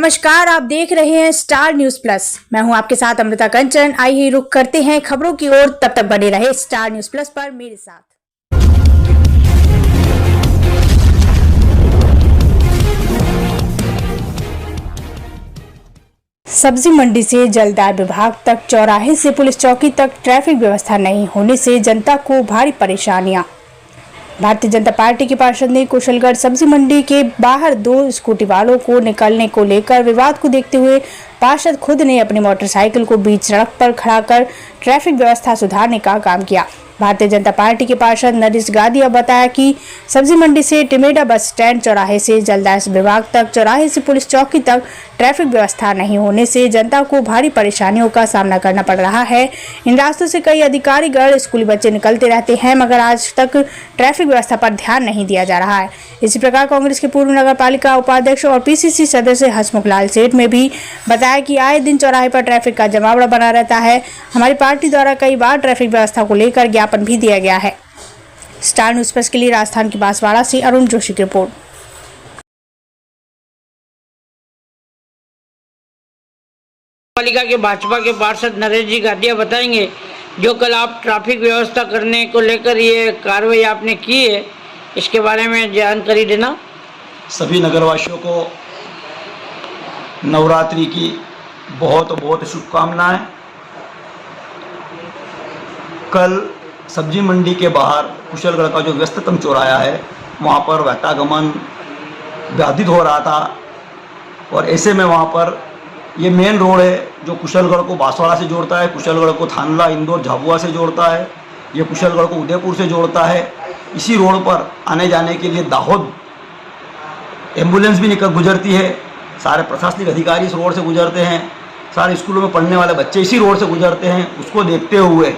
नमस्कार, आप देख रहे हैं स्टार न्यूज प्लस। मैं हूं आपके साथ अमृता कंचन। आइए रुक करते हैं खबरों की ओर। तब तक बने रहे स्टार न्यूज प्लस पर मेरे साथ। सब्जी मंडी से जलदार विभाग तक, चौराहे से पुलिस चौकी तक ट्रैफिक व्यवस्था नहीं होने से जनता को भारी परेशानियां। भारतीय जनता पार्टी के पार्षद ने कुशलगढ़ सब्जी मंडी के बाहर 2 स्कूटी वालों को निकलने को लेकर विवाद को देखते हुए पार्षद खुद ने अपनी मोटरसाइकिल को बीच सड़क पर खड़ा कर ट्रैफिक व्यवस्था सुधारने का काम किया। भारतीय जनता पार्टी के पार्षद नरेश गादिया बताया कि सब्जी मंडी से टिमेडा बस स्टैंड, चौराहे से जलदार विभाग तक, चौराहे से पुलिस चौकी तक ट्रैफिक व्यवस्था नहीं होने से जनता को भारी परेशानियों का सामना करना पड़ रहा है। इन रास्तों से कई अधिकारीगण, स्कूली बच्चे निकलते रहते हैं, मगर आज तक ट्रैफिक व्यवस्था पर ध्यान नहीं दिया जा रहा है। इसी प्रकार कांग्रेस के पूर्व नगर पालिका उपाध्यक्ष और पीसीसी सदस्य हसमुख लाल सेठ ने भी बताया कि आए दिन चौराहे पर ट्रैफिक का जमावड़ा बना रहता है। हमारी पार्टी द्वारा कई बार ट्रैफिक व्यवस्था को लेकर ज्ञापन भी दिया गया है। स्टार न्यूज प्लस के लिए राजस्थान की बांसवाड़ा से अरुण जोशी की रिपोर्ट। पालिका के भाजपा के पार्षद नरेश जी गादिया बताएंगे, जो कल आप ट्रैफिक व्यवस्था करने को लेकर ये कार्रवाई आपने की है, इसके बारे में जानकारी देना। सभी नगरवासियों को नवरात्रि की बहुत बहुत शुभकामनाएं। कल सब्जी मंडी के बाहर कुशलगढ़ का जो व्यस्ततम चौराहा है, वहाँ पर वातागमन बाधित हो रहा था और ऐसे में वहाँ पर ये मेन रोड है जो कुशलगढ़ को बांसवाड़ा से जोड़ता है, कुशलगढ़ को थानला, इंदौर, झाबुआ से जोड़ता है, ये कुशलगढ़ को उदयपुर से जोड़ता है। इसी रोड पर आने जाने के लिए दाहोद एम्बुलेंस भी निकल गुजरती है, सारे प्रशासनिक अधिकारी इस रोड से गुजरते हैं, सारे स्कूलों में पढ़ने वाले बच्चे इसी रोड से गुजरते हैं। उसको देखते हुए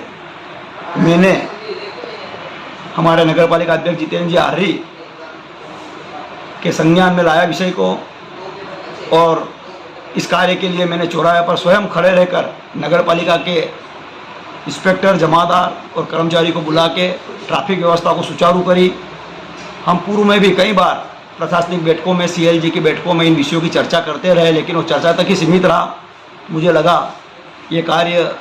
मैंने हमारे नगर पालिका अध्यक्ष जितेंद्र जी आर्य के संज्ञान में लाया विषय को और इस कार्य के लिए मैंने चौराहे पर स्वयं खड़े रहकर नगर पालिका के इंस्पेक्टर, जमादार और कर्मचारी को बुला के ट्रैफिक व्यवस्था को सुचारू करी। हम पूर्व में भी कई बार प्रशासनिक बैठकों में, सीएलजी की बैठकों में इन विषयों की चर्चा करते रहे, लेकिन वो चर्चा तक ही सीमित रहा। मुझे लगा ये कार्य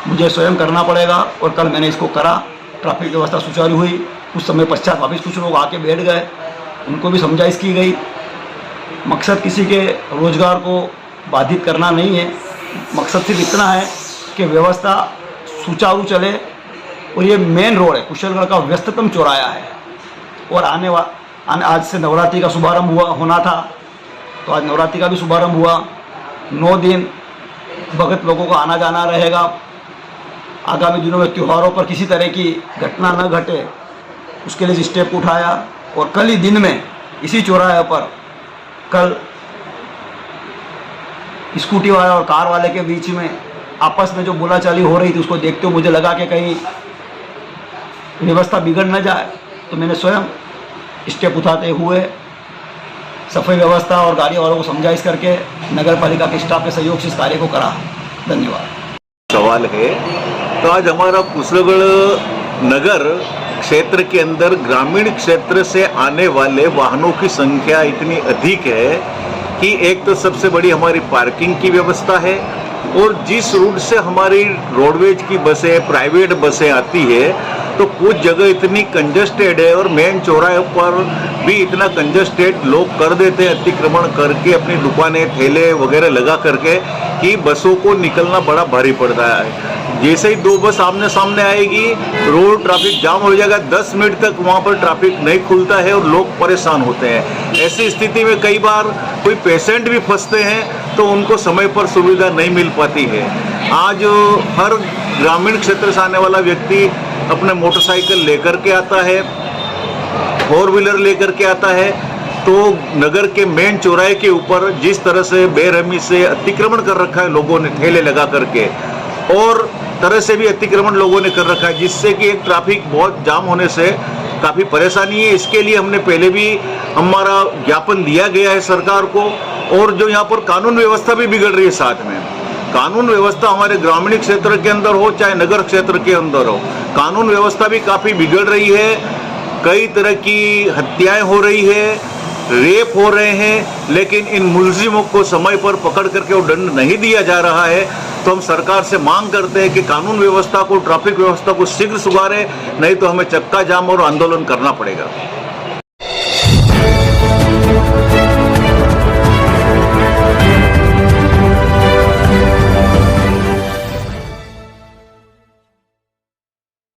मुझे स्वयं करना पड़ेगा और कल मैंने इसको करा। ट्रैफिक व्यवस्था सुचारू हुई। कुछ समय पश्चात वापस कुछ लोग आके बैठ गए, उनको भी समझाइश की गई। मकसद किसी के रोजगार को बाधित करना नहीं है, मकसद सिर्फ इतना है कि व्यवस्था सुचारू चले। और ये मेन रोड है, कुशलगढ़ का व्यस्ततम चौराहा है और आज से नवरात्रि का शुभारंभ होना था, तो आज नवरात्रि का भी शुभारंभ हुआ। 9 दिन भगत लोगों को आना जाना रहेगा। आगामी दिनों में त्योहारों पर किसी तरह की घटना न घटे, उसके लिए स्टेप उठाया और कल ही दिन में इसी चौराहे पर कल स्कूटी वाले और कार वाले के बीच में आपस में जो बोलाचाली हो रही थी, उसको देखते हुए मुझे लगा कि कहीं व्यवस्था बिगड़ न जाए, तो मैंने स्वयं स्टेप उठाते हुए सफाई व्यवस्था और गाड़ी वालों को समझाइश करके नगर पालिका के स्टाफ के सहयोग से इस कार्य को करा। धन्यवाद। सवाल है तो आज हमारा कुशलगढ़ नगर क्षेत्र के अंदर ग्रामीण क्षेत्र से आने वाले वाहनों की संख्या इतनी अधिक है कि एक तो सबसे बड़ी हमारी पार्किंग की व्यवस्था है और जिस रूट से हमारी रोडवेज की बसें, प्राइवेट बसें आती है, तो कुछ जगह इतनी कंजस्टेड है और मेन चौराहे पर भी इतना कंजस्टेड लोग कर देते हैं अतिक्रमण करके अपनी दुकानें, ठेले वगैरह लगा करके, कि बसों को निकलना बड़ा भारी पड़ता है। जैसे ही 2 बस आमने सामने आएगी, रोड ट्रैफिक जाम हो जाएगा। 10 मिनट तक वहाँ पर ट्रैफिक नहीं खुलता है और लोग परेशान होते हैं। ऐसी स्थिति में कई बार कोई पेशेंट भी फंसते हैं तो उनको समय पर सुविधा नहीं मिल पाती है। आज हर ग्रामीण क्षेत्र से आने वाला व्यक्ति अपने मोटरसाइकिल लेकर के आता है, 4 व्हीलर लेकर के आता है, तो नगर के मेन चौराहे के ऊपर जिस तरह से बेरहमी से अतिक्रमण कर रखा है लोगों ने, ठेले लगा करके, और तरह से भी अतिक्रमण लोगों ने कर रखा है, जिससे कि एक ट्रैफिक बहुत जाम होने से काफ़ी परेशानी है। इसके लिए हमने पहले भी हमारा ज्ञापन दिया गया है सरकार को, और जो यहाँ पर कानून व्यवस्था भी बिगड़ रही है, साथ में कानून व्यवस्था हमारे ग्रामीण क्षेत्र के अंदर हो चाहे नगर क्षेत्र के अंदर हो, कानून व्यवस्था भी काफ़ी बिगड़ रही है। कई तरह की हत्याएं हो रही है, रेप हो रहे हैं, लेकिन इन मुलजिमों को समय पर पकड़ करके वो दंड नहीं दिया जा रहा है, तो हम सरकार से मांग करते हैं कि कानून व्यवस्था को, ट्रैफिक व्यवस्था को शीघ्र सुधारे, नहीं तो हमें चक्का जाम और आंदोलन करना पड़ेगा।